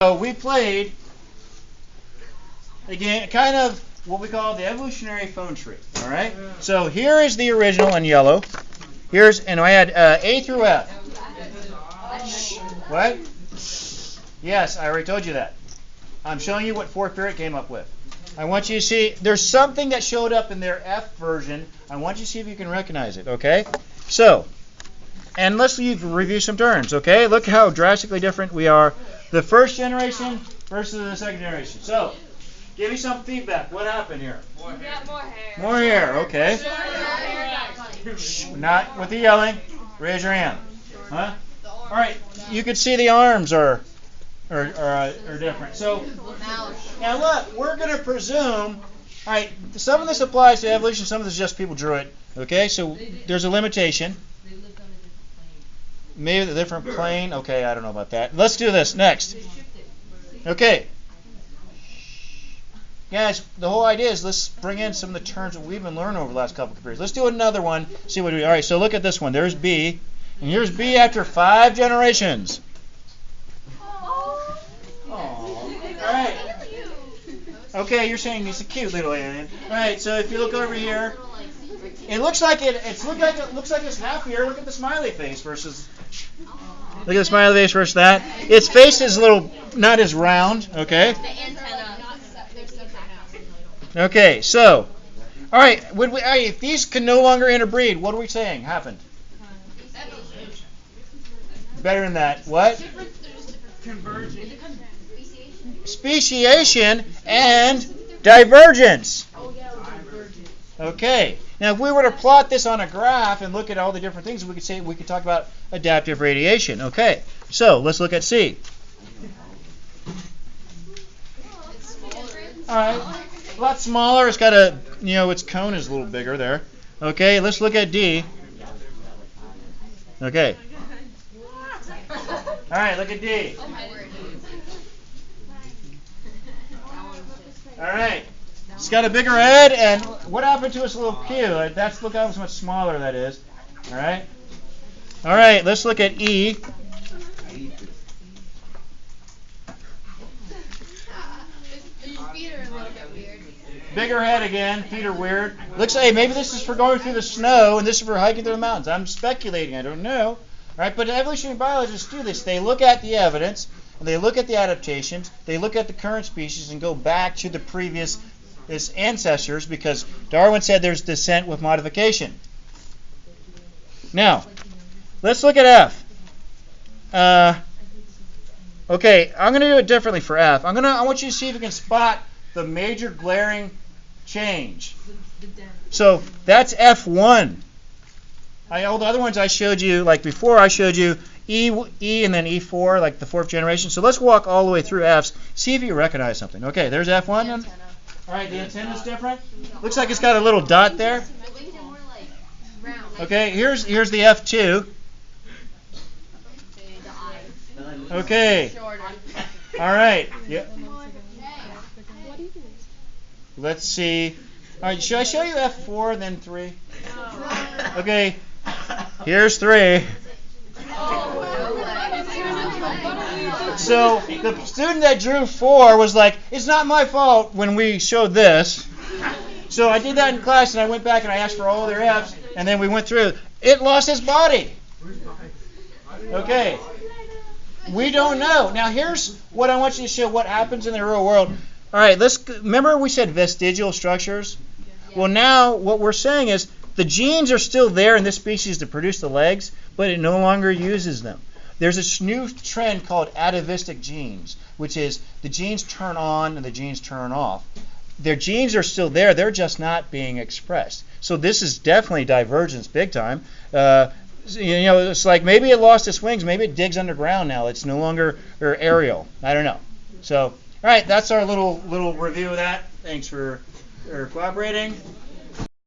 So we played, again, kind of what we call the evolutionary phone tree. All right. So here is the original in yellow. And I had A through F. What? Yes, I already told you that. I'm showing you what fourth period came up with. I want you to see, there's something that showed up in their F version. I want you to see if you can recognize it, okay? So, and let's review some terms, okay? Look how drastically different we are. The first generation versus the second generation. So, give me some feedback. What happened here? More hair. More hair, okay. Not with the yelling. Raise your hand. Huh? All right, you can see the arms are different. So now look, we're going to presume, all right, some of this applies to evolution, some of this is just people drew it. Okay, so there's a limitation. Maybe a different plane. Okay, I don't know about that. Let's do this next. Okay. Guys, the whole idea is let's bring in some of the terms that we've been learning over the last couple of periods. Let's do another one, see what we do. All right, so look at this one. There's B, and here's B after 5 generations. All right. Okay, you're saying he's a cute little alien. All right, so if you look over here, it looks like it's happier. Look at the smiley face versus. Look at the smiley face versus that. Its face is a little not as round. Okay. Okay, so, all right. If these can no longer interbreed, what are we saying happened? Better than that. What? Convergent. Speciation and divergence. Okay. Now, if we were to plot this on a graph and look at all the different things, we could talk about adaptive radiation. Okay. So let's look at C. All right. A lot smaller. It's got its cone is a little bigger there. Okay. Let's look at D. Okay. All right. Look at D. All right. It's got a bigger head, and what happened to its little Q? Look how much smaller that is. All right. All right. Let's look at E. Bigger head again. Feet are weird. Looks like maybe this is for going through the snow, and this is for hiking through the mountains. I'm speculating. I don't know. All right. But evolutionary biologists do this. They look at the evidence. They look at the adaptations, they look at the current species and go back to the previous ancestors because Darwin said there's descent with modification. Now, let's look at F. Okay, I'm going to do it differently for F. I want you to see if you can spot the major glaring change. So that's F1. All the other ones I showed you, like before, I showed you E and then E4, like the fourth generation. So let's walk all the way through F's, see if you recognize something. Okay, there's F1. All right, the antenna's different. Looks like it's got a little dot there. Okay, here's the F2. Okay. All right. Yep. Let's see. All right, should I show you F4 and then 3? Okay. Here's 3. So the student that drew 4 was like, it's not my fault when we showed this. So I did that in class, and I went back and I asked for all their F's, and then we went through. It lost its body. Okay. We don't know. Now here's what I want you to show what happens in the real world. All right, remember we said vestigial structures? Well, now what we're saying is the genes are still there in this species to produce the legs, but it no longer uses them. There's this new trend called atavistic genes, which is the genes turn on and the genes turn off. Their genes are still there, they're just not being expressed. So this is definitely divergence big time. It's like maybe it lost its wings, maybe it digs underground now. It's no longer aerial. I don't know. So, all right, that's our little review of that. Thanks for cooperating.